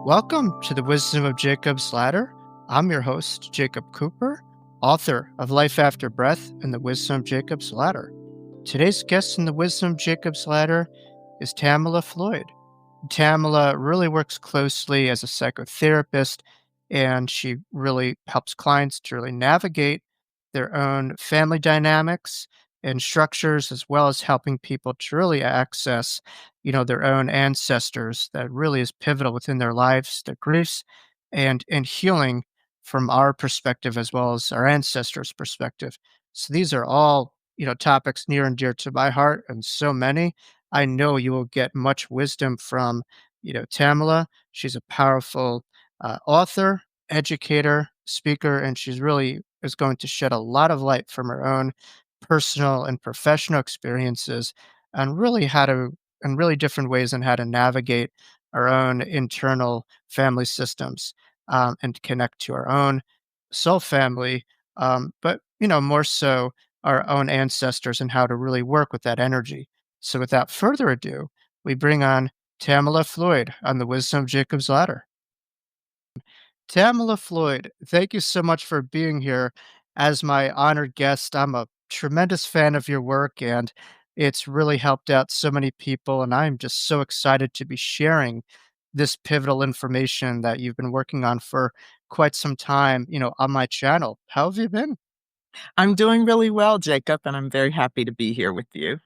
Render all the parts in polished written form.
Welcome to the Wisdom of Jacob's Ladder. I'm your host, Jacob Cooper, author of Life After Breath and the Wisdom of Jacob's Ladder. Today's guest in the Wisdom of Jacob's Ladder is Tamala Floyd. Tamala really works closely as a psychotherapist, and she really helps clients to really navigate their own family dynamics and structures, as well as helping people to really access, their own ancestors. That really is pivotal within their lives, their griefs, and healing from our perspective as well as our ancestors' perspective. So these are all topics near and dear to my heart, and so many. I know you will get much wisdom from, Tamala. She's a powerful author, educator, speaker, and she's really is going to shed a lot of light from her own personal and professional experiences and really how to, and really different ways on how to navigate our own internal family systems and connect to our own soul family, but more so our own ancestors and how to really work with that energy. So, without further ado, we bring on Tamala Floyd on the Wisdom of Jacob's Ladder. Tamala Floyd, thank you so much for being here as my honored guest. I'm a tremendous fan of your work, and it's really helped out so many people. And I'm just so excited to be sharing this pivotal information that you've been working on for quite some time, on my channel. How have you been? I'm doing really well, Jacob, and I'm very happy to be here with you.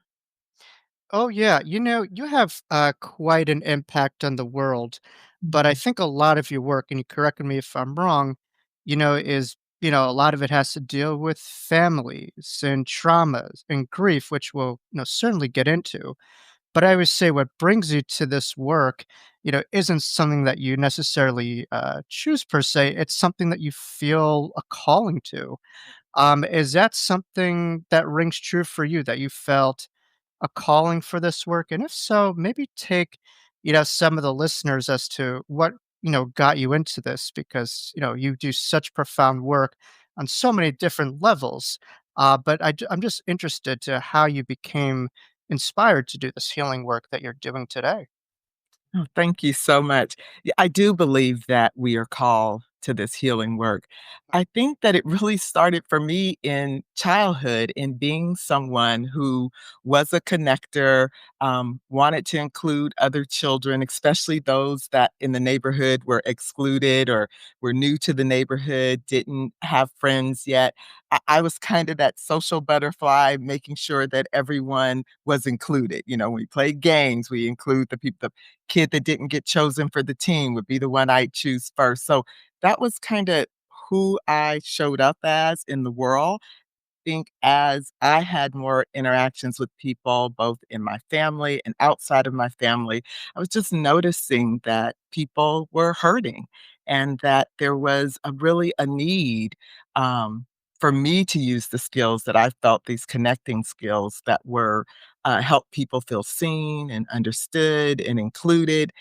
Oh, yeah. You have quite an impact on the world, but I Mhm. think a lot of your work, and you correct me if I'm wrong, is, a lot of it has to deal with families and traumas and grief, which we'll, certainly get into. But I always say what brings you to this work, isn't something that you necessarily choose per se. It's something that you feel a calling to. Is that something that rings true for you that you felt a calling for this work? And if so, maybe take, some of the listeners as to what, got you into this because, you do such profound work on so many different levels. But I'm just interested to how you became inspired to do this healing work that you're doing today. Oh, thank you so much. Yeah, I do believe that we are called to this healing work. I think that it really started for me in childhood in being someone who was a connector, wanted to include other children, especially those that in the neighborhood were excluded or were new to the neighborhood, didn't have friends yet. I was kind of that social butterfly, making sure that everyone was included. We played games, we include the people, kid that didn't get chosen for the team would be the one I'd choose first. So that was kinda who I showed up as in the world. Think as I had more interactions with people, both in my family and outside of my family, I was just noticing that people were hurting and that there was a need, um, for me to use the skills that I felt, these connecting skills that were, help people feel seen and understood and included.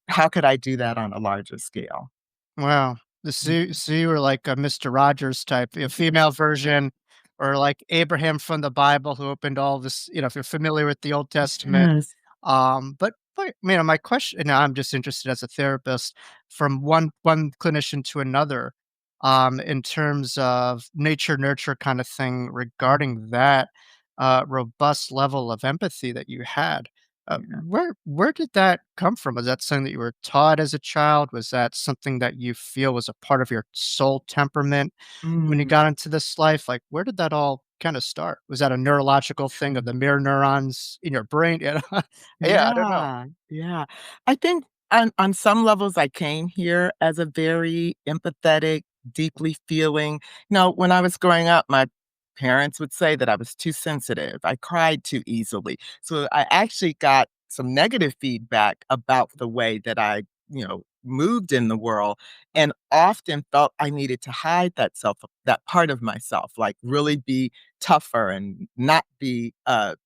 How could I do that on a larger scale? Wow. So you were like a Mr. Rogers type, a female version, or like Abraham from the Bible who opened all this, if you're familiar with the Old Testament. Yes. But my question, and I'm just interested as a therapist from one clinician to another, in terms of nature nurture kind of thing regarding that robust level of empathy that you had. Yeah. Where did that come from? Was that something that you were taught as a child? Was that something that you feel was a part of your soul temperament when you Mm. got into this life? Like, where did that all kind of start? Was that a neurological thing of the mirror neurons in your brain? Yeah, I don't know. Yeah, yeah. I think on some levels, I came here as a very empathetic, deeply feeling. When I was growing up, my parents would say that I was too sensitive. I cried too easily. So I actually got some negative feedback about the way that I, moved in the world and often felt I needed to hide that part of myself, like really be tougher and not be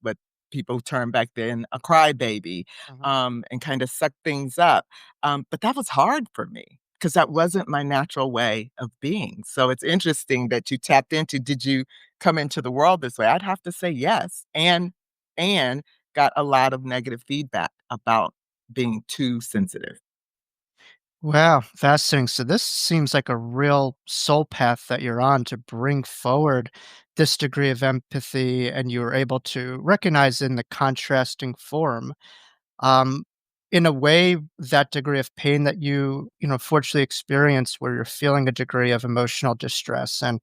what people term back then a crybaby, Mhm. and kind of suck things up. But that was hard for me because that wasn't my natural way of being. So it's interesting that you tapped into, did you come into the world this way? I'd have to say yes. And got a lot of negative feedback about being too sensitive. Wow, fascinating. So this seems like a real soul path that you're on to bring forward this degree of empathy, and you were able to recognize in the contrasting form. Um, in a way, that degree of pain that fortunately experienced, where you're feeling a degree of emotional distress, and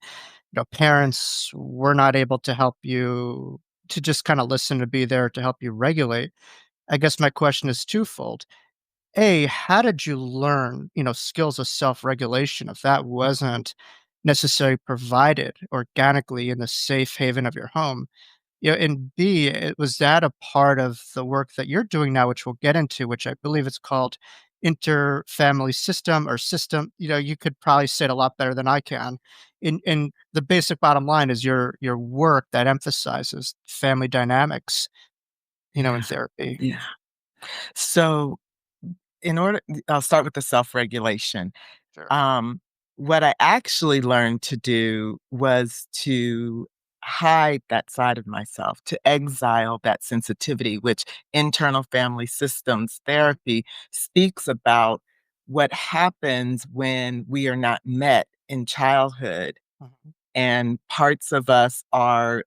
Yeah. parents were not able to help you to just kind of listen to be there to help you regulate. I guess my question is twofold. A, how did you learn, skills of self-regulation if that wasn't necessarily provided organically in the safe haven of your home? And B, was that a part of the work that you're doing now, which we'll get into, which I believe it's called interfamily system or system. You could probably say it a lot better than I can. In the basic bottom line is your work that emphasizes family dynamics, in Yeah. therapy. Yeah. So in order I'll start with the self-regulation. Sure. Um, what I actually learned to do was to hide that side of myself, to exile that sensitivity, which internal family systems therapy speaks about what happens when we are not met in childhood Mhm. and parts of us are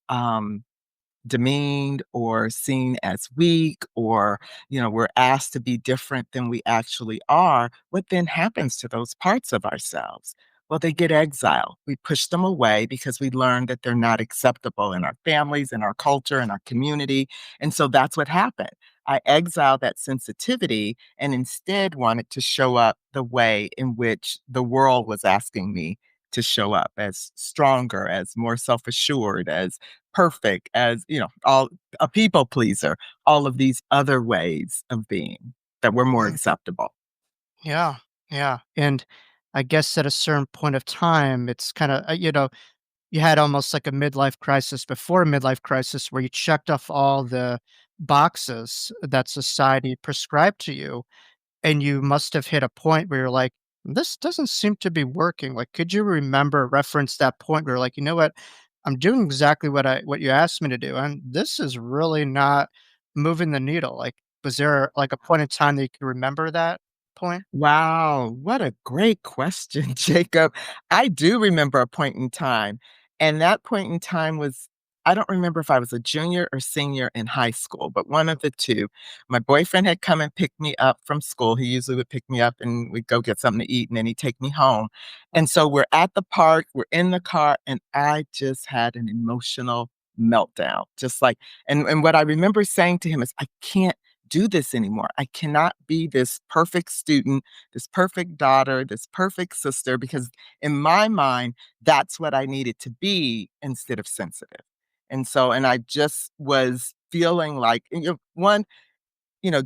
demeaned or seen as weak or we're asked to be different than we actually are, what then happens to those parts of ourselves? Well, they get exiled. We push them away because we learn that they're not acceptable in our families, in our culture, in our community. And so that's what happened. I exiled that sensitivity and instead wanted to show up the way in which the world was asking me to show up, as stronger, as more self-assured, as perfect, as, all a people pleaser, all of these other ways of being that were more Mm. acceptable. Yeah, yeah, and I guess at a certain point of time, it's kinda, you had almost like a midlife crisis before a midlife crisis where you checked off all the boxes that society prescribed to you, and you must have hit a point where you're like, "This doesn't seem to be working." Like, could you reference that point where you're like, "You know what? I'm doing exactly what you asked me to do, and this is really not moving the needle." Like, was there, like, a point in time that you could remember that point? Wow, what a great question, Jacob. I do remember a point in time, and that point in time was I don't remember if I was a junior or senior in high school, but one of the 2. My boyfriend had come and picked me up from school. He usually would pick me up and we'd go get something to eat, and then he'd take me home. And so we're at the park, we're in the car, and I just had an emotional meltdown. Just like and what I remember saying to him is, "I can't do this anymore. I cannot be this perfect student, this perfect daughter, this perfect sister, because in my mind, that's what I needed to be instead of sensitive." And so, and I just was feeling like,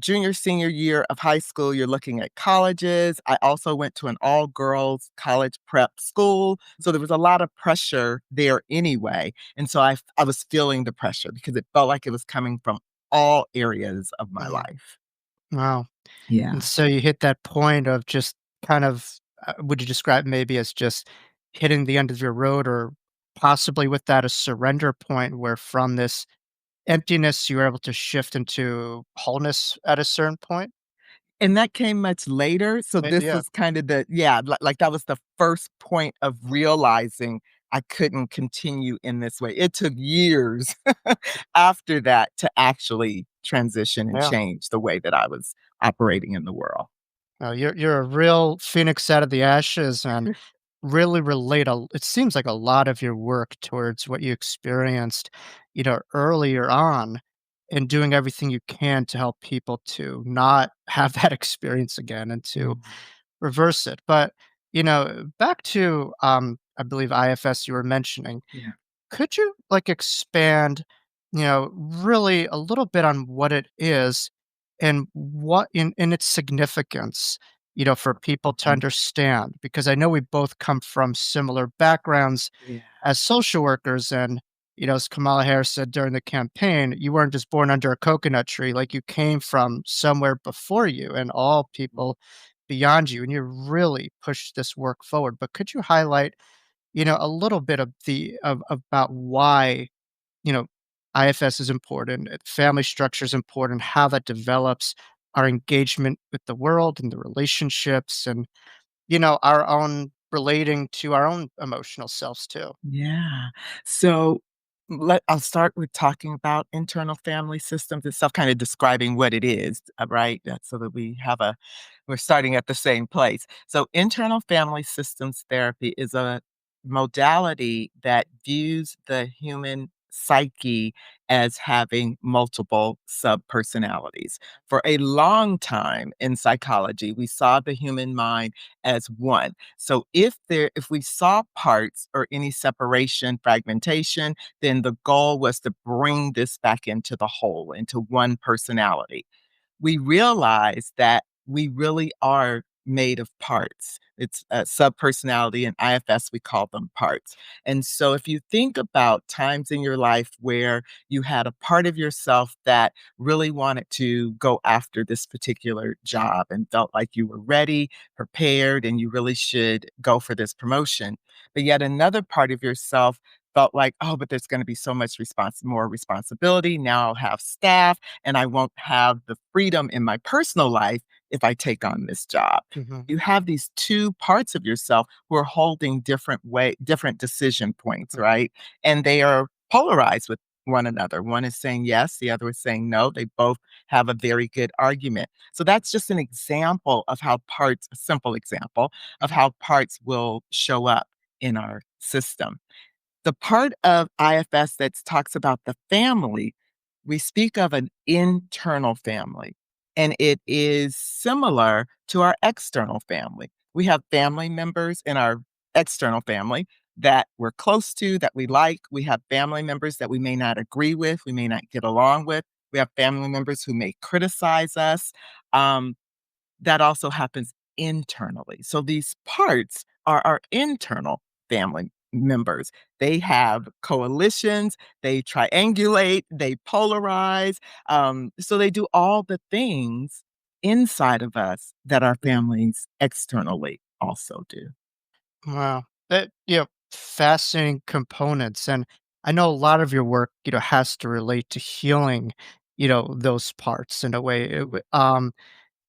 junior, senior year of high school, you're looking at colleges. I also went to an all girls college prep school. So there was a lot of pressure there anyway. And so I was feeling the pressure because it felt like it was coming from all areas of my Mhm. life. Wow. And Yeah. so you hit that point of just kind of, would you describe maybe as just hitting the end of your road, or possibly with that a surrender point where from this emptiness you were able to shift into wholeness at a certain point? And that came much later, so this Yeah. was kind of the yeah, like that was the first point of realizing I couldn't continue in this way. It took years after that to actually transition and Yeah. change the way that I was operating in the world. You're a real phoenix out of the ashes, and really relate it seems like a lot of your work towards what you experienced, earlier on, and doing everything you can to help people to not have that experience again and to Mhm. reverse it. But, back to, I believe IFS you were mentioning. Yeah. Could you, like, expand, really a little bit on what it is and what in its significance, for people to Mhm. understand? Because I know we both come from similar backgrounds Yeah. as social workers, and, as Kamala Harris said during the campaign, you weren't just born under a coconut tree, like, you came from somewhere before you and all people beyond you, and you really pushed this work forward. But could you highlight, a little bit of about why, you know, IFS is important, family structure is important, how that develops our engagement with the world and the relationships and, our own relating to our own emotional selves too. Yeah. So I'll start with talking about internal family systems itself, kind of describing what it is, right? So that we're starting at the same place. So internal family systems therapy is a modality that views the human psyche as having multiple subpersonalities. For a long time in psychology, we saw the human mind as one. So if we saw parts or any separation, fragmentation, then the goal was to bring this back into the whole, into one personality. We realize that we really are made of parts. It's a subpersonality and IFS, we call them parts. And so if you think about times in your life where you had a part of yourself that really wanted to go after this particular job and felt like you were ready, prepared, and you really should go for this promotion. But yet another part of yourself felt like, oh, but there's going to be so much more responsibility. Now I'll have staff and I won't have the freedom in my personal life if I take on this job. Mhm, You have these two parts of yourself who are holding different decision points, mhm, right? And they are polarized with one another. One is saying yes, the other is saying no. They both have a very good argument. So that's just an example of how parts, a simple example of mhm, how parts will show up in our system. The part of IFS that talks about the family, we speak of an internal family, and it is similar to our external family. We have family members in our external family that we're close to, that we like. We have family members that we may not agree with, we may not get along with. We have family members who may criticize us. Um, that also happens internally. So these parts are our internal family members. They have coalitions, they triangulate, they polarize. So they do all the things inside of us that our families externally also do. wow. Fascinating components, and I know a lot of your work, has to relate to healing, those parts in a way.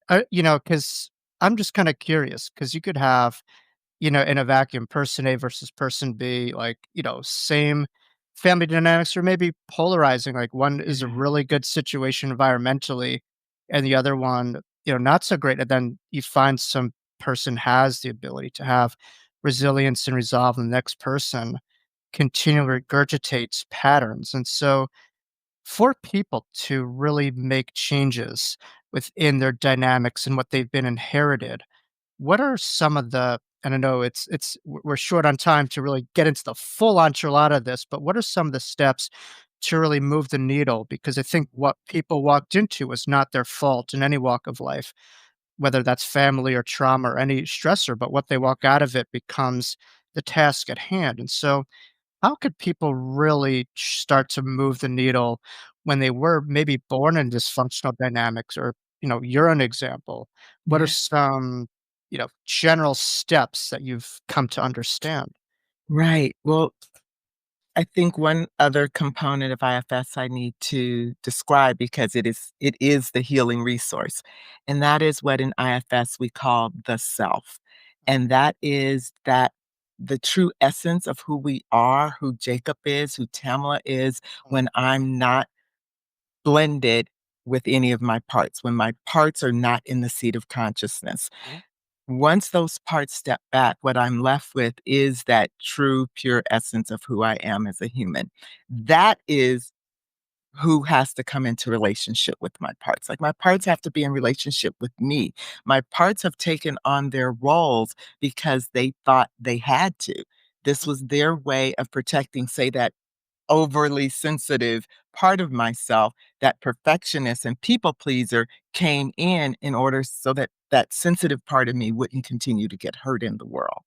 Because I'm just kinda curious, because you could have, in a vacuum, person A versus person B, like, same family dynamics or maybe polarizing, like, one is a Yeah. really good situation environmentally, and the other one, not so great, and then you find some person has the ability to have resilience and resolve, and the next person continually regurgitates patterns, and so for people to really make changes within their dynamics and what they've been inherited, what are some of the and I know we're short on time to really get into the full enchilada of this, but what are some of the steps to really move the needle? Because I think what people walked into was not their fault in any walk of life, whether that's family or trauma or any stressor, but what they walk out of it becomes the task at hand. And so how could people really start to move the needle when they were maybe born in dysfunctional dynamics or, you're an example. What are Yeah. some, general steps that you've come to understand? Right. Well, I think one other component of IFS I need to describe because it is the healing resource, and that is what in IFS we call the self. And that is that the true essence of who we are, who Jacob is, who Tamala is, when I'm not blended with any of my parts, when my parts are not in the seat of consciousness. Mhm. Once those parts step back, what I'm left with is that true, pure essence of who I am as a human. That is who has to come into relationship with my parts. Like my parts have to be in relationship with me. My parts have taken on their roles because they thought they had to. This was their way of protecting, say, that overly sensitive part of myself, that perfectionist and people pleaser came in order so that that sensitive part of me wouldn't continue to get hurt in the world.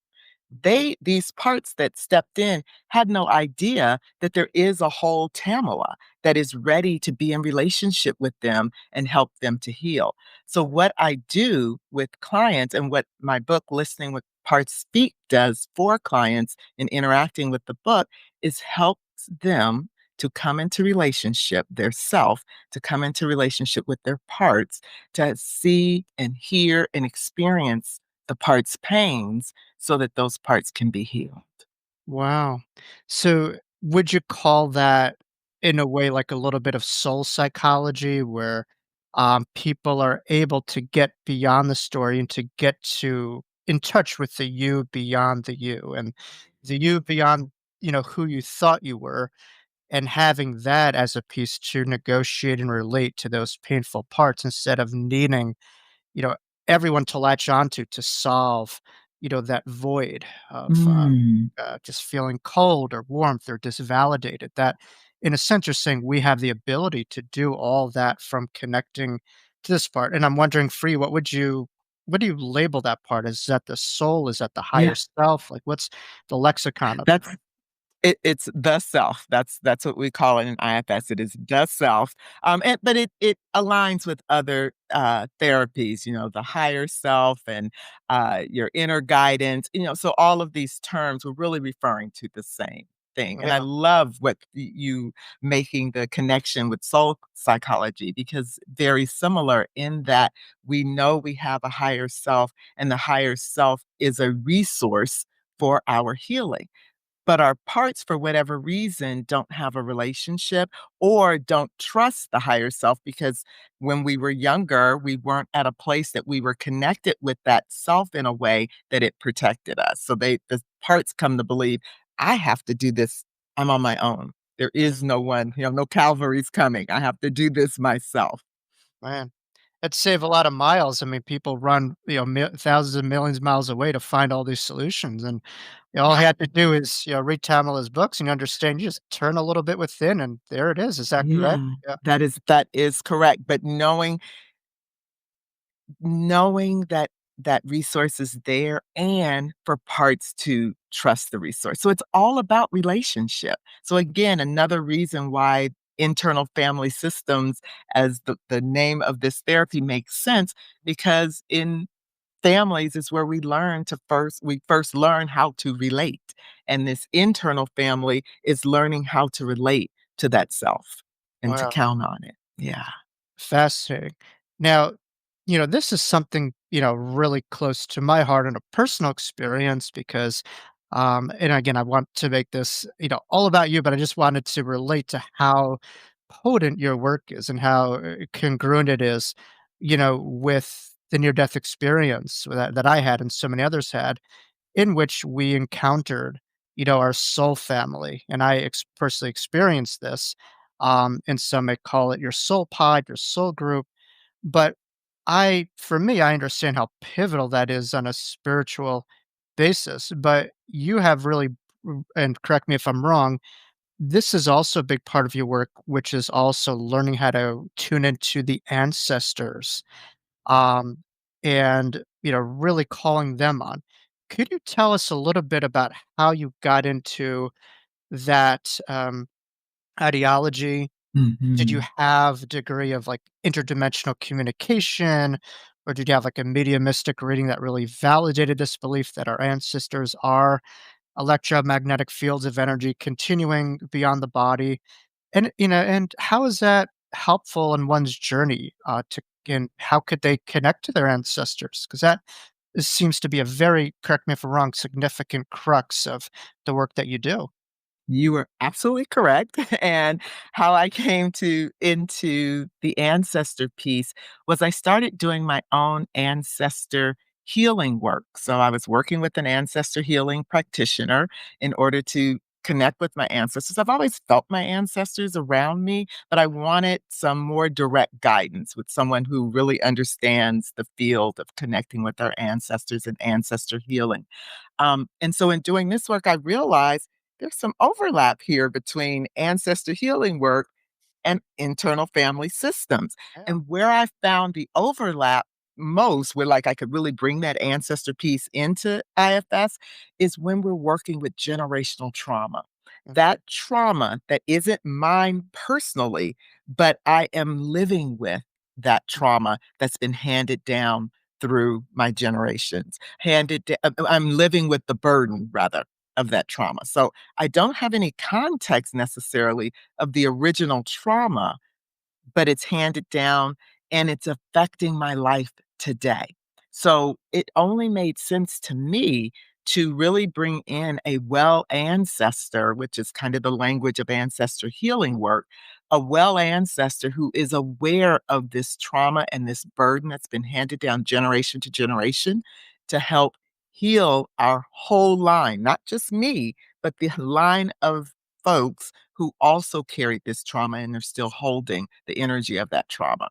These parts that stepped in had no idea that there is a whole Tamala that is ready to be in relationship with them and help them to heal. So what I do with clients and what my book Listening with Parts Speak does for clients in interacting with the book is helps them to come into relationship, their self, to come into relationship with their parts, to see and hear and experience the parts' pains so that those parts can be healed. Wow. So, would you call that, in a way, like a little bit of soul psychology where, people are able to get beyond the story and to get to in touch with the you beyond the you and the you beyond, who you thought you were, and having that as a piece to negotiate and relate to those painful parts instead of needing, you know, everyone to latch onto to solve, that void of, Mm. just feeling cold or warmth or disvalidated. That, in a sense, you're saying we have the ability to do all that from connecting to this part. And I'm wondering, for you, what do you label that part? Is that the soul? Is that the higher Yeah, self? Like, what's the lexicon of that's it's the self. That's what we call it in IFS. It is the self. But it aligns with other therapies, the higher self and your inner guidance. So all of these terms were really referring to the same thing. And I yeah, love what you making the connection with soul psychology because very similar in that we know we have a higher self, and the higher self is a resource for our healing, but our parts, for whatever reason, don't have a relationship or don't trust the higher self because when we were younger, we weren't at a place that we were connected with that self in a way that it protected us. So the parts come to believe, I have to do this. I'm on my own. There mm, is no one, no Calvary's coming. I have to do this myself. man. That'd save a lot of miles. I mean, people run, thousands of millions of miles away to find all these solutions, and all he Yeah. had to do is, read Tamala's books and you understand. You just turn a little bit within, and there it is. Is that correct? Yeah, Yeah. that is correct. But knowing that that resource is there and for parts to trust the resource. So it's all about relationship. So again, another reason why internal family systems as the name of this therapy makes sense because in families is where we first learn how to relate. And this internal family is learning how to relate to that self and to Wow. count on it. Yeah. Fascinating. Now, this is something, really close to my heart and a personal experience because, and again, I want to make this, all about you, but I just wanted to relate to how potent your work is and how congruent it is, with the near death experience that I had and so many others had, in which we encountered, our soul family. And I personally experienced this. And some may call it your soul pod, your soul group. But for me, I understand how pivotal that is on a spiritual basis. But you have really, and correct me if I'm wrong, this is also a big part of your work, which is also learning how to tune into the ancestors, um, and really calling them on. Could you tell us a little bit about how you got into that ideology? Did you Mhm. have a degree of like interdimensional communication, or did you have like a mediumistic reading that really validated this belief that our ancestors are electromagnetic fields of energy continuing beyond the body? And and how is that helpful in one's journey, to and how could they connect to their ancestors? Because that seems to be a very, correct me if I'm wrong, significant crux of the work that you do. You were absolutely correct. And how I came to into the ancestor piece was I started doing my own ancestor healing work. So I was working with an ancestor healing practitioner in order to connect with my ancestors. I've always felt my ancestors around me, but I wanted some more direct guidance with someone who really understands the field of connecting with our ancestors and ancestor healing. And so in doing this work, I realized there's some overlap here between ancestor healing work and internal family systems. Yeah. And where I found the overlap most, where like I could really bring that ancestor piece into IFS, is when we're working with generational trauma. Mhm. That trauma that isn't mine personally, but I am living with that trauma that's been handed down through my generations. I'm living with the burden rather of that trauma. So I don't have any context necessarily of the original trauma, but it's handed down and it's affecting my life today. So it only made sense to me to really bring in a well ancestor, which is kind of the language of ancestor healing work, a well ancestor who is aware of this trauma and this burden that's been handed down generation to generation to help heal our whole line, not just me, but the line of folks who also carried this trauma and are still holding the energy of that trauma.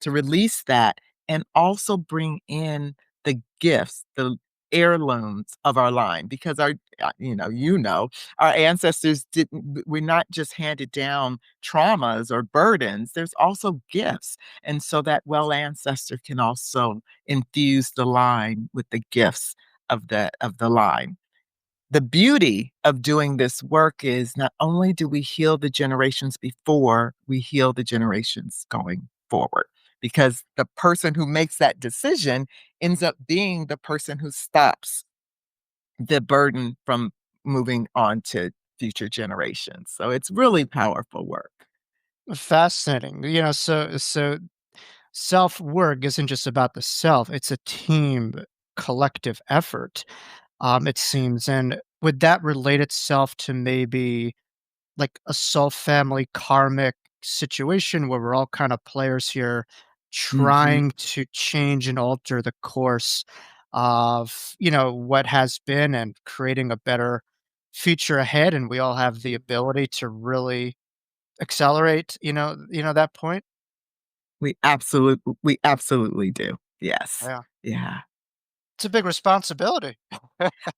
To release that and also bring in the gifts, the heirlooms of our line, because our ancestors didn't, we're not just handed down traumas or burdens, there's also gifts. And so that well ancestor can also infuse the line with the gifts of the line. The beauty of doing this work is not only do we heal the generations before, we heal the generations going forward. Because the person who makes that decision ends up being the person who stops the burden from moving on to future generations. So it's really powerful work. Fascinating. So self-work isn't just about the self, it's a team collective effort, it seems. And would that relate itself to maybe like a soul family karmic situation where we're all kind of players here Mhm. trying to change and alter the course of, what has been and creating a better future ahead, and we all have the ability to really accelerate, that point? We absolutely do. Yes. Yeah. Yeah. It's a big responsibility.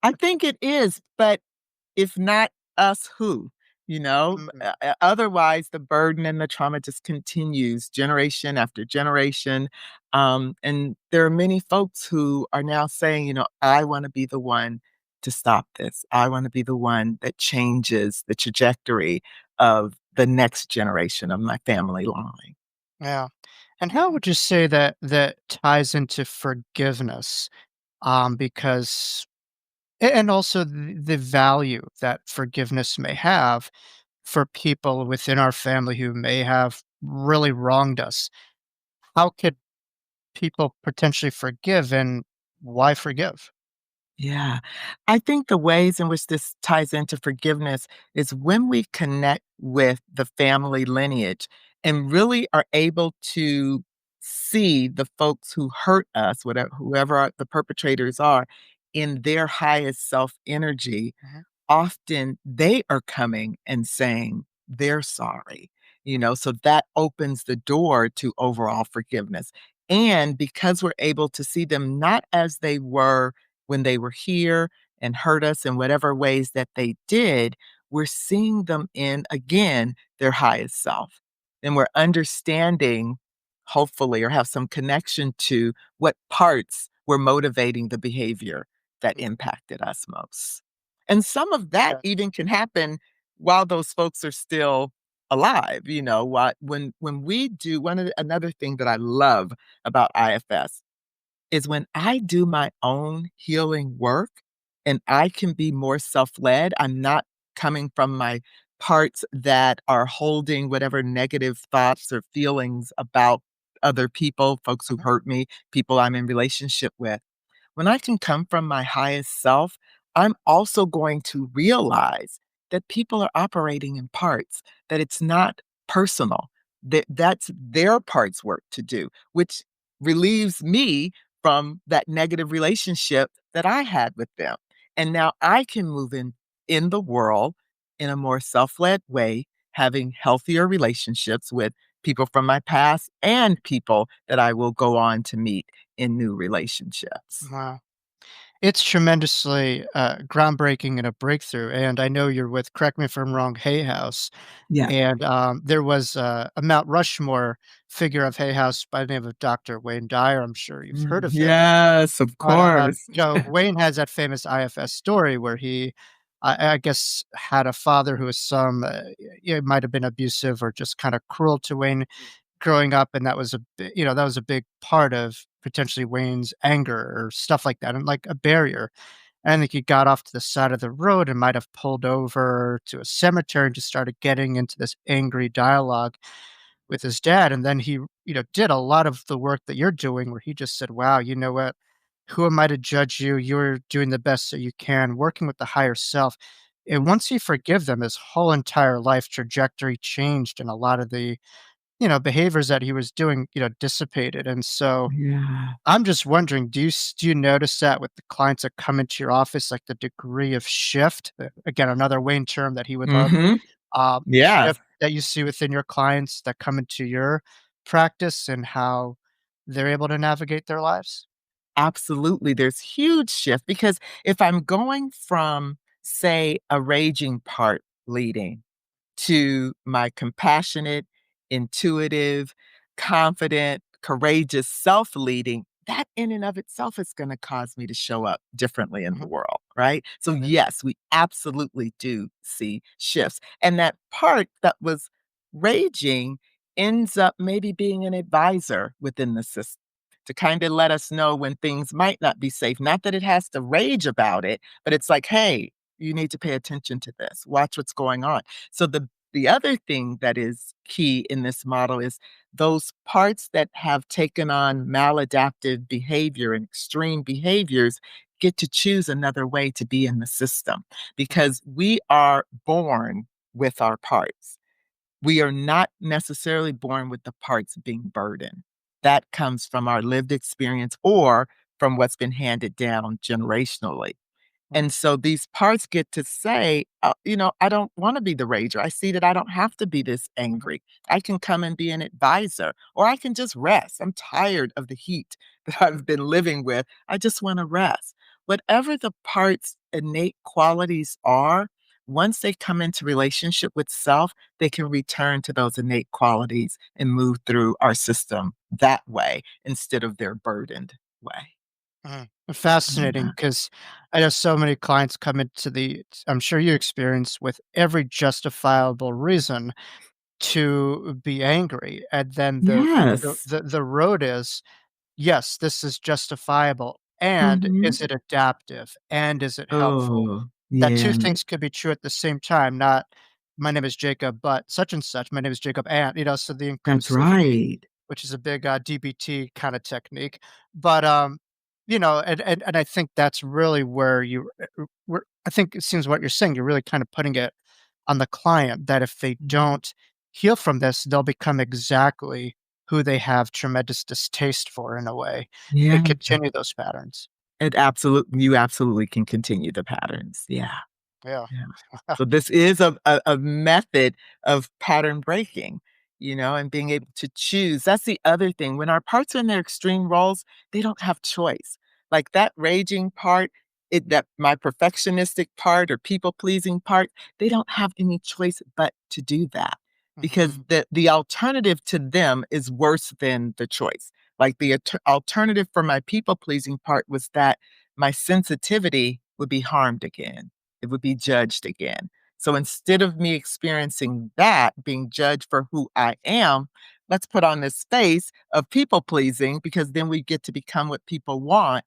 I think it is, but if not us, who? Mhm. Otherwise, the burden and the trauma just continues generation after generation. And there are many folks who are now saying, I want to be the one to stop this. I want to be the one that changes the trajectory of the next generation of my family line. Yeah. And how would you say that that ties into forgiveness? Because and also the value that forgiveness may have for people within our family who may have really wronged us. How could people potentially forgive, and why forgive? Yeah. I think the ways in which this ties into forgiveness is when we connect with the family lineage and really are able to see the folks who hurt us, whoever the perpetrators are, in their highest self energy. Mhm. Often they are coming and saying they're sorry, so that opens the door to overall forgiveness. And because we're able to see them not as they were when they were here and hurt us in whatever ways that they did, we're seeing them in, again, their highest self. And we're understanding, hopefully, or have some connection to what parts were motivating the behavior that impacted us most. And some of that Yeah. even can happen while those folks are still alive, when we do another thing that I love about IFS is when I do my own healing work and I can be more self-led, I'm not coming from my parts that are holding whatever negative thoughts or feelings about other people, folks who Mhm. hurt me, people I'm in relationship with. When I can come from my highest self, I'm also going to realize that people are operating in parts, that it's not personal, that's their parts work to do, which relieves me from that negative relationship that I had with them. And now I can move in the world in a more self-led way, having healthier relationships with people from my past and people that I will go on to meet in new relationships. Wow. It's tremendously groundbreaking and a breakthrough. And I know you're with, correct me if I'm wrong, Hay House. Yeah. And there was a Mount Rushmore figure of Hay House by the name of Dr. Wayne Dyer. I'm sure you've heard of him. Yes, of But, course. Wayne has that famous IFS story where he, I guess, had a father who was might have been abusive or just kind of cruel to Wayne growing up, and that was that was a big part of potentially Wayne's anger or stuff like that, and like a barrier. I think he got off to the side of the road and might have pulled over to a cemetery and just started getting into this angry dialogue with his dad. And then he, did a lot of the work that you're doing where he just said, wow, you know what? Who am I to judge you? You're doing the best that you can, working with the higher self. And once he forgave them, his whole entire life trajectory changed and a lot of the, behaviors that he was doing, dissipated. And so Yeah. I'm just wondering, do you notice that with the clients that come into your office, like the degree of shift? Again, another Wayne term that he would love. Mhm. Yes. Shift that you see within your clients that come into your practice and how they're able to navigate their lives? Absolutely, there's huge shift because if I'm going from, say, a raging part leading to my compassionate, intuitive, confident, courageous self leading, that in and of itself is going to cause me to show up differently in the Mhm. world, right? So, Yeah. yes, we absolutely do see shifts. And that part that was raging ends up maybe being an advisor within the system to kind of let us know when things might not be safe. Not that it has to rage about it, but it's like, hey, you need to pay attention to this. Watch what's going on. So the other thing that is key in this model is those parts that have taken on maladaptive behavior and extreme behaviors get to choose another way to be in the system Mhm. because we are born with our parts. We are not necessarily born with the parts being burdened. That comes from our lived experience or from what's been handed down generationally. Mhm. And so these parts get to say, I don't want to be the rager. I see that I don't have to be this Mhm. angry. I can come and be an advisor, or I can just rest. I'm tired of the heat that I've been living with. I just want to rest. Whatever the parts' innate qualities are, once they come into relationship with self, they can return to those innate qualities and move through our system that way instead of their burdened way. Mhm. Fascinating, Yeah. because I know so many clients come into I'm sure you experience with every justifiable reason to be angry, and then Yes. the road is, yes, this is justifiable, and Mhm. is it adaptive, and is it helpful? Oh, That 2 yeah, things could be true at the same time, not, "My name is Jacob, but such and such. My name is Jacob and," so the that's inclusivity, right. which is a big, DBT kinda technique, but, and I think that's really where where I think it seems what you're saying, you're really kinda putting it on the client that if they Mhm. don't heal from this, they'll become exactly who they have tremendous distaste for in a way, and Yeah, continue those patterns. you absolutely can continue the patterns. Yeah, Yeah. yeah. So this is a method of pattern breaking, and being able to choose. That's the other thing. When our parts are in their extreme roles, they don't have choice. Like that raging part, that my perfectionistic part or people pleasing part, they don't have any choice but to do that because Mhm. the alternative to them is worse than the choice. Like the alternative for my people pleasing part was that my sensitivity would be harmed again. It would be judged again. So instead of me experiencing that, being judged for who I am, let's put on this face of people pleasing because then we get to become what people want.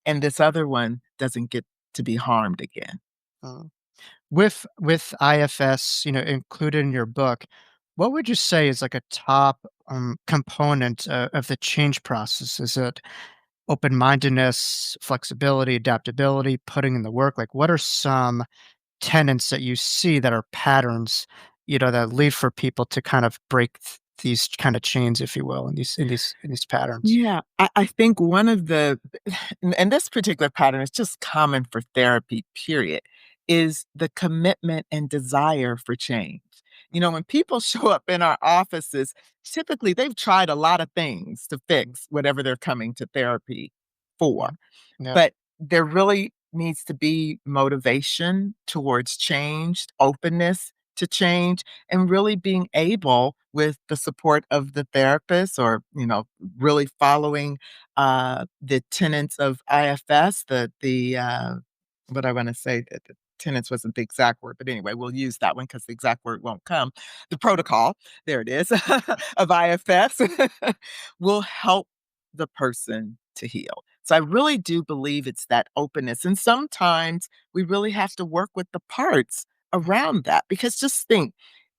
And this other one doesn't get to be harmed again. Mm. With IFS, included in your book, what would you say is like a top, component, of the change process? Is it open-mindedness, flexibility, adaptability, putting in the work? Like, what are some tenets that you see that are patterns, that lead for people to kind of break these kind of chains, if you will, in these patterns? Yeah, I think one of the and this particular pattern is just common for therapy, period, is the commitment and desire for change. When people show up in our offices, typically they've tried a lot of things to fix whatever they're coming to therapy for. Mhm. Yeah. But there really needs to be motivation towards change, openness to change, and really being able, with the support of the therapist or, really following the tenets of IFS, what I want to say, that the tenets wasn't the exact word, but anyway, we'll use that one because the exact word won't come. The protocol, there it is, of IFS will help the person to heal. So I really do believe it's that openness. And sometimes we really have to work with the parts around that because just think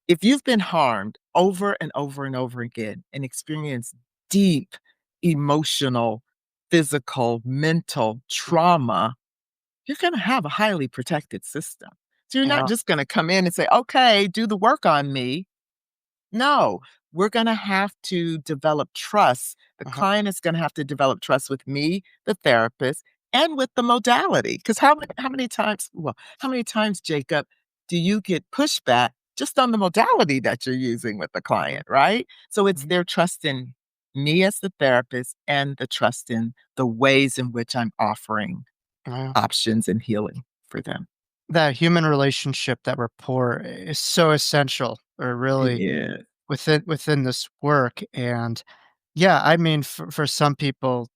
if you've been harmed over and over and over again and experienced deep emotional, physical, mental trauma, you're going to have a highly protected system. So you're not Yeah. just going to come in and say, okay, do the work on me. No, we're going to have to develop trust. The Uh-huh. client is going to have to develop trust with me, the therapist, and with the modality. Because how many times, well, how many times, Jacob, do you get pushback just on the modality that you're using with the Mhm. client, right? So it's Mhm. their trust in me as the therapist and the trust in the ways in which I'm offering Yeah. options and healing for them. That human relationship, that rapport is so essential, or really Yeah. within this work. And yeah, I mean, for some people,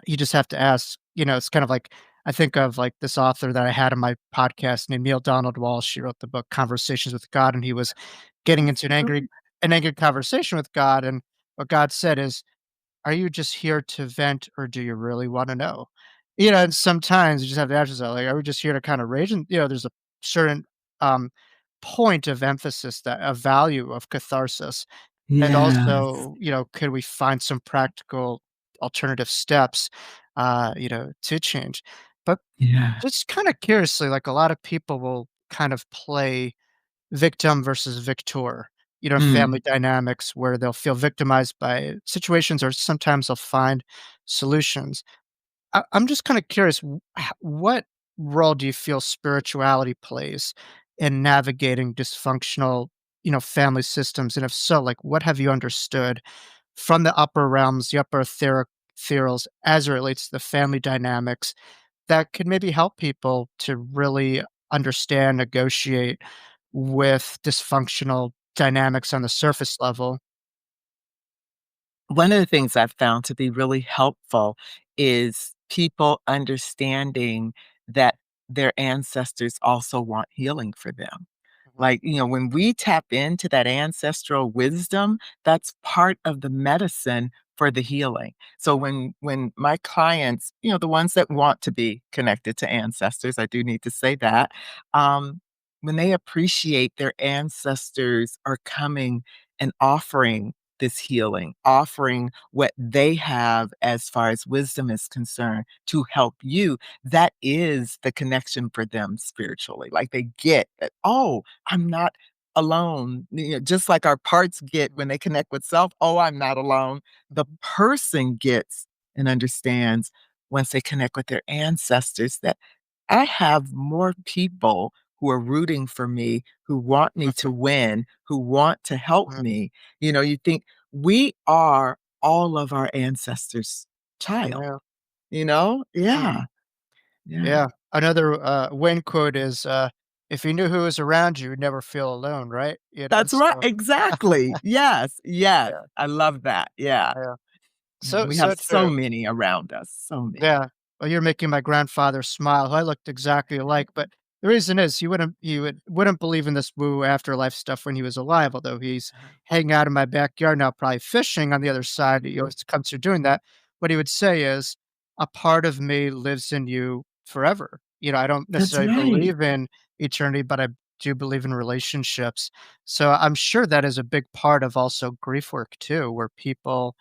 you just have to ask. It's kind of like I think of like this author that I had on my podcast named Neil Donald Walsh. She wrote the book Conversations with God, and he was getting into an angry conversation with God. And what God said is, "Are you just here to vent, or do you really want to know?" And sometimes you just have to ask yourself, like, are we just here to kind of rage? And there's a certain um, point of emphasis, that a value of catharsis, and Yes. also, could we find some practical alternative steps, to change? But Yeah. just kind of curiously, like a lot of people will kind of play victim versus victor, family Mm. dynamics where they'll feel victimized by situations, or sometimes they'll find solutions. I'm just kind of curious, what role do you feel spirituality plays in navigating dysfunctional, family systems? And if so, like, what have you understood from the upper realms, the upper ethereals, as it relates to the family dynamics that could maybe help people to really understand, negotiate with dysfunctional dynamics on the surface level? One of the things I've found to be really helpful is people understanding that their ancestors also want healing for them. Mhm. Like, when we tap into that ancestral wisdom, that's part of the medicine for the healing. So when my clients, the ones that want to be connected to ancestors, I do need to say that, um, when they appreciate their ancestors are coming and offering this healing, offering what they have as far as wisdom is concerned to help you, that is the connection for them spiritually. Like they get that, oh, I'm not alone. Just like our parts get when they connect with self, oh, I'm not alone. The person gets and understands once they connect with their ancestors that I have more people who are rooting for me, who want me to win, who want to help Mhm. me. You think we are all of our ancestors' child, Yeah. Mm. Yeah, yeah. Yeah. Another Wayne quote is, "If you knew who was around you, you'd never feel alone," right? That's right, So exactly. Yes, yes, yeah, I love that, yeah. yeah. Yeah, So we have so so true. many around us, so many. Yeah. Well, you're making my grandfather smile, who I looked exactly alike, but the reason is he wouldn't believe in this woo afterlife stuff when he was alive, although he's Uh-huh. hanging out in my backyard now, probably fishing on the other side. He always comes through doing that. What he would say is, "A part of me lives in you forever." I don't That's necessarily right. believe in eternity, but I do believe in relationships. So I'm sure that is a big part of also grief work too, where people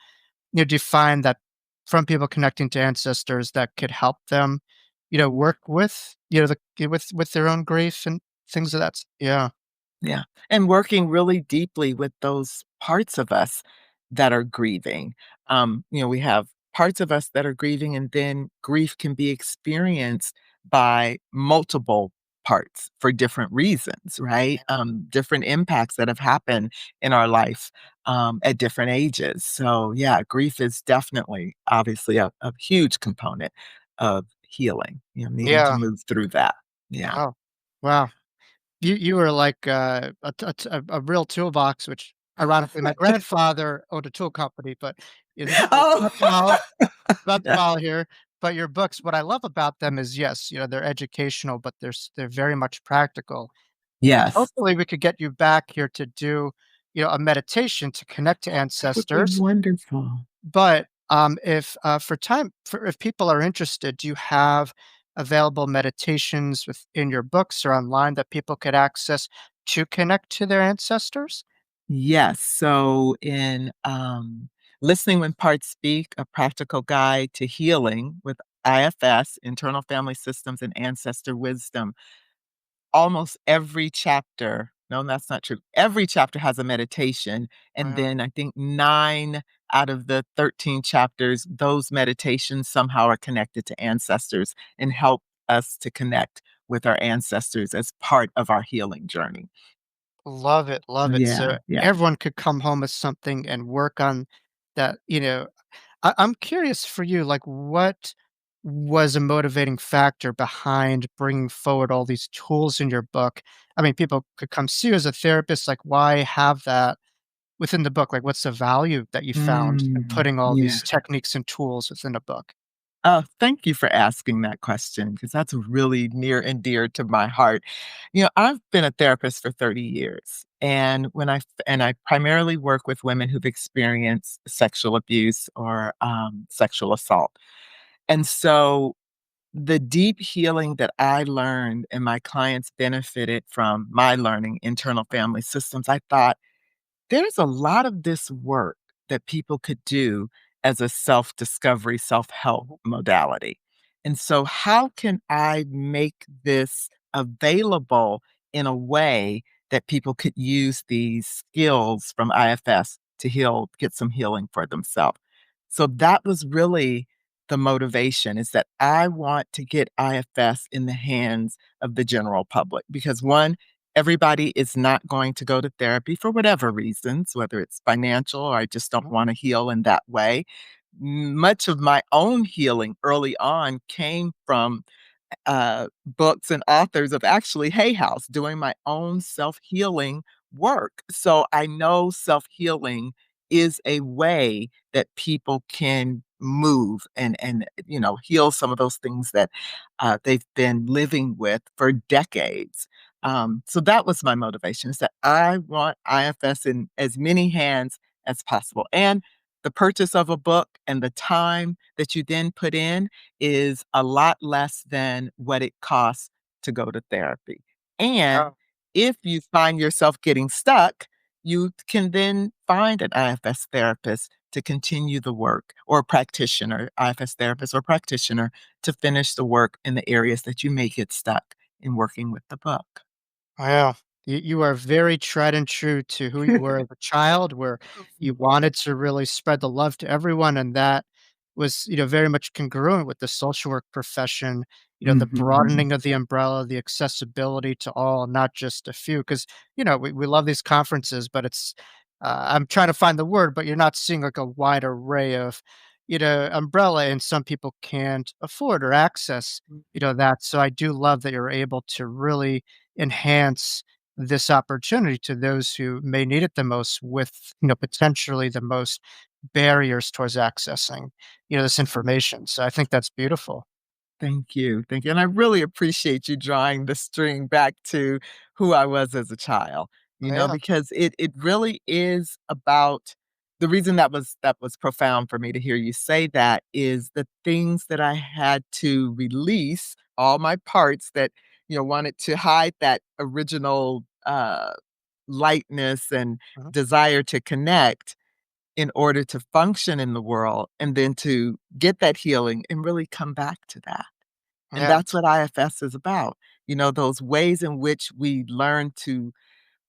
do you find that from people connecting to ancestors that could help them, work with, with their own grief and things of yeah. Yeah, and working really deeply with those parts of us that are grieving. We have parts of us that are grieving, and then grief can be experienced by multiple parts for different reasons, right? Different impacts that have happened in our life at different ages. So, yeah, grief is definitely, obviously, a huge component of healing, needing to Yeah. move through that. Yeah. Wow. Wow. You were like, a real toolbox, which ironically, my grandfather owned a tool company, but it's Oh, not the mall yes. here. But your books, what I love about them is, yes, they're educational, but they're very much practical. And Yes. hopefully we could get you back here to do, a meditation to connect to That would be ancestors. wonderful. But If for time, for if people are interested, do you have available meditations within your books or online that people could access to connect to their ancestors? Yes. So in Listening When Parts Speak, A Practical Guide to Healing with IFS, Internal Family Systems and Ancestor Wisdom, almost every chapter, no, that's not true. Every chapter has a meditation. And Wow. then I think 9 out of the 13 chapters, those meditations somehow are connected to ancestors and help us to connect with our ancestors as part of our healing journey. Love it, love it. Yeah, So yeah. everyone could come home with something and work on that. I'm curious for you, like what was a motivating factor behind bringing forward all these tools in your book? I mean, people could come see you as a therapist. Like, why have that within the book? Like, what's the value that you found in putting all Yeah. these techniques and tools within a book? Oh, thank you for asking that question because that's really near and dear to my heart. I've been a therapist for 30 years, and I primarily work with women who've experienced sexual abuse or sexual assault. And so the deep healing that I learned and my clients benefited from my learning internal family systems, I thought there's a lot of this work that people could do as a self-discovery, self-help modality. And so how can I make this available in a way that people could use these skills from IFS to get some healing for themselves? So that was really the motivation, is that I want to get IFS in the hands of the general public because one, everybody is not going to go to therapy for whatever reasons, whether it's financial or I just don't Mhm. want to heal in that way. Much of my own healing early on came from books and authors of actually Hay House doing my own self-healing work. So I know self-healing is a way that people can move and heal some of those things that they've been living with for decades. So that was my motivation, is that I want IFS in as many hands as possible. And the purchase of a book and the time that you then put in is a lot less than what it costs to go to therapy. And Oh, if you find yourself getting stuck, you can then find an IFS therapist to continue the work, or a practitioner, IFS therapist or practitioner, to finish the work in the areas that you may get stuck in working with the book. wow. You are very tried and true to who you were as a child, where you wanted to really spread the love to everyone, and that was, very much congruent with the social work profession, the Mhm. broadening of the umbrella, the accessibility to all, not just a few. Because, we love these conferences, but I'm trying to find the word, but you're not seeing like a wide array of, umbrella, and some people can't afford or access, that. So I do love that you're able to really enhance this opportunity to those who may need it the most with, potentially the most barriers towards accessing, this information. So I think that's beautiful. Thank you, thank you, and I really appreciate you drawing the string back to who I was as a child, Yeah. because it really is about the reason that was profound for me to hear you say that is the things that I had to release, all my parts that, wanted to hide that original, lightness and Mhm. desire to connect in order to function in the world, and then to get that healing and really come back to that. And Yeah. that's what IFS is about. Those ways in which we learn to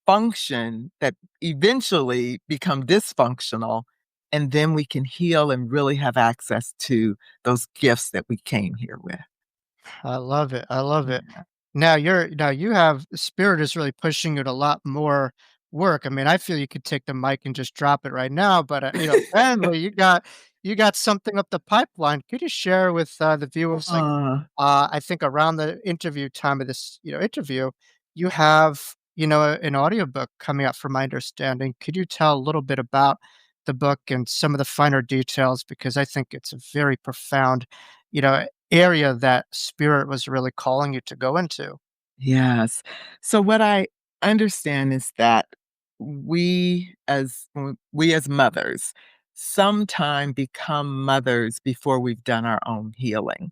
function that eventually become dysfunctional, and then we can heal and really have access to those gifts that we came here with. I love it. I love it. Yeah. Now you have Spirit is really pushing you to a lot more work. I mean, I feel you could take the mic and just drop it right now, but apparently you got something up the pipeline. Could you share with the viewers, like, Uh, I think around the interview time of this, interview, you have, an audiobook coming out from my understanding. Could you tell a little bit about the book and some of the finer details, because I think it's a very profound, area that Spirit was really calling you to go into? yes. So what I understand is that we as mothers, sometime become mothers before we've done our own healing.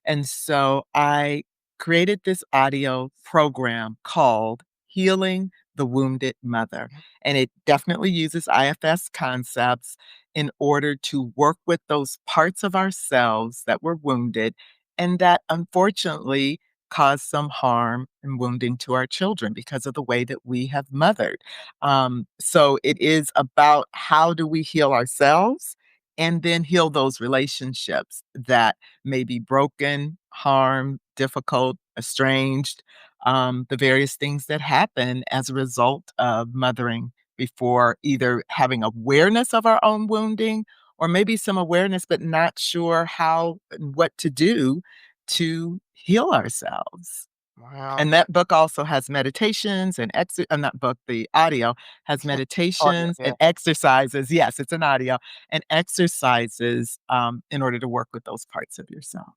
And so I created this audio program called Healing the Wounded Mother. And it definitely uses IFS concepts in order to work with those parts of ourselves that were wounded and that unfortunately cause some harm and wounding to our children because of the way that we have mothered. So it is about how do we heal ourselves and then heal those relationships that may be broken, harmed, difficult, estranged, the various things that happen as a result of mothering before either having awareness of our own wounding or maybe some awareness, but not sure how and what to do to heal ourselves. Wow. And that book also has meditations and not book, the audio has Audio, meditations yeah. and exercises. Yes, it's an audio and exercises, in order to work with those parts of yourself.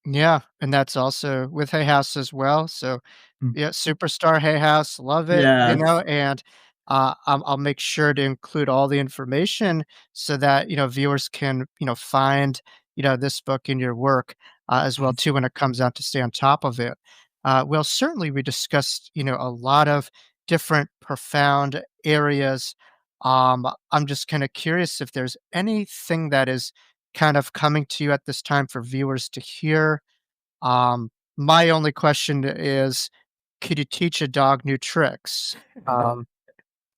Yeah, and that's also with Hay House as well, so Mm. yeah, Superstar Hay House, love it, Yes. and, I'll make sure to include all the information so that, viewers can, find, this book in your work, as well too when it comes out to stay on top of it. Well, certainly we discussed, a lot of different profound areas. I'm just kinda curious if there's anything that is kind of coming to you at this time for viewers to hear. My only question is, could you teach a dog new tricks?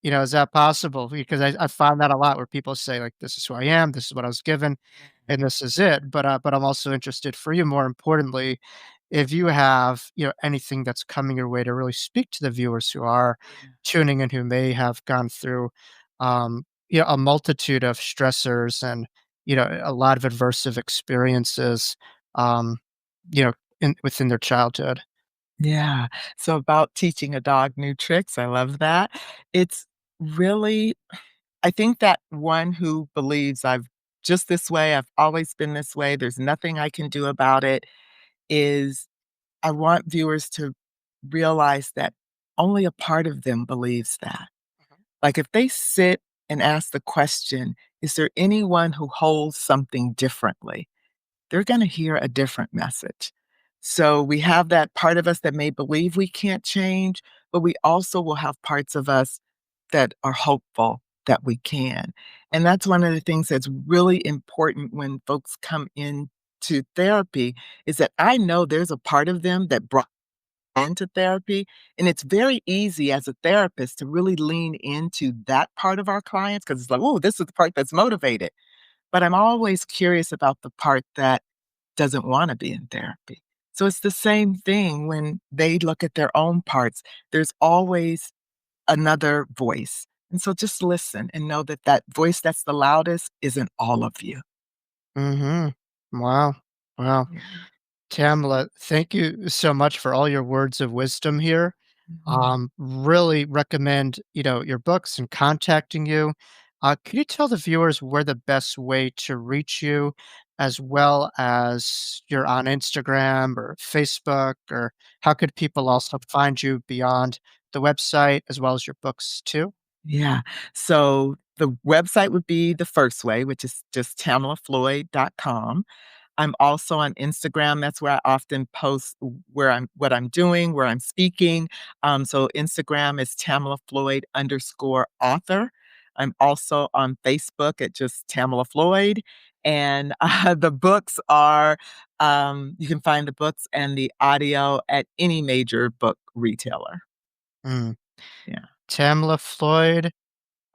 Is that possible? Because I find that a lot where people say, like, "This is who I am, this is what I was given, and this is it." But I'm also interested for you, more importantly, if you have, anything that's coming your way to really speak to the viewers who are tuning in, who may have gone through, a multitude of stressors and, a lot of adversive experiences, um, you know, within their childhood. Yeah. So about teaching a dog new tricks, I love that. It's really I think that one who believes I've just this way, I've always been this way, there's nothing I can do about it, is I want viewers to realize that only a part of them believes that. Like, if they sit and ask the question, "Is there anyone who holds something differently?" They're gonna hear a different message. So, we have that part of us that may believe we can't change, but we also will have parts of us that are hopeful that we can. And that's one of the things that's really important when folks come into therapy is that I know there's a part of them that brought into therapy. And it's very easy as a therapist to really lean into that part of our clients because it's like, oh, this is the part that's motivated. But I'm always curious about the part that doesn't want to be in therapy. So it's the same thing when they look at their own parts. There's always another voice. And so just listen and know that that voice that's the loudest isn't all of you. Mhm. Wow. Wow. Yeah. Tamala, thank you so much for all your words of wisdom here. Mhm. Really recommend, your books and contacting you. Could you tell the viewers where the best way to reach you, as well as you're on Instagram or Facebook, or how could people also find you beyond the website as well as your books too? Yeah. So the website would be the first way, which is just tamalafloyd.com. I'm also on Instagram. That's where I often post where I'm what I'm doing, where I'm speaking. So Instagram is Tamala Floyd underscore author. I'm also on Facebook at just Tamala Floyd. And the books are, you can find the books and the audio at any major book retailer. Mm. Yeah. Tamala Floyd,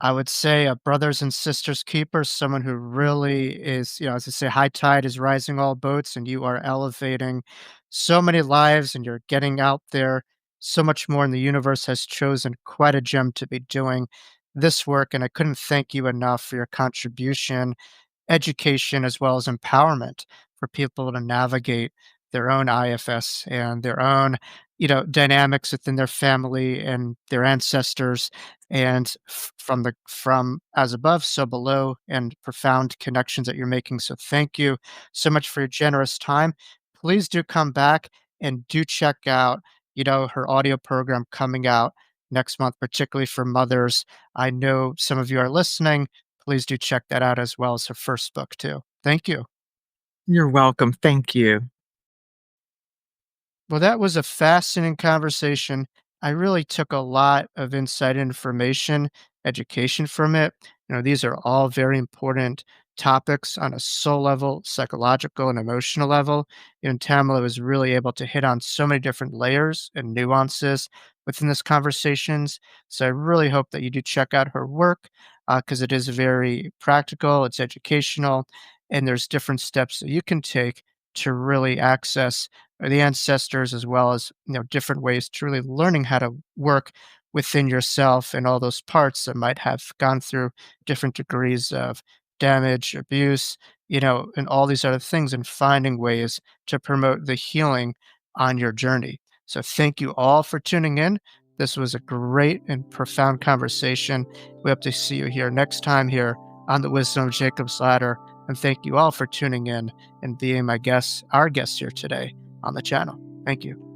I would say a brothers and sisters keeper, someone who really is, as I say, high tide is rising all boats, and you are elevating so many lives, and you're getting out there so much more. And the universe has chosen quite a gem to be doing this work. And I couldn't thank you enough for your contribution, education, as well as empowerment for people to navigate their own IFS and their own, dynamics within their family and their ancestors, and from as above, so below, and profound connections that you're making. So thank you so much for your generous time. Please do come back and do check out, her audio program coming out next month, particularly for mothers. I know some of you are listening. please do check that out as well as her first book too. Thank you. You're welcome. Thank you. Well, that was a fascinating conversation. I really took a lot of inside information, education from it. These are all very important topics on a soul level, psychological, and emotional level. Tamala was really able to hit on so many different layers and nuances within this conversations. So I really hope that you do check out her work because it is very practical, it's educational, and there's different steps that you can take to really access the ancestors as well as different ways to really learning how to work within yourself and all those parts that might have gone through different degrees of damage, abuse, and all these other things, and finding ways to promote the healing on your journey. So thank you all for tuning in. This was a great and profound conversation. We hope to see you here next time here on the Wisdom of Jacob's Ladder. And thank you all for tuning in and being our guests here today on the channel. Thank you.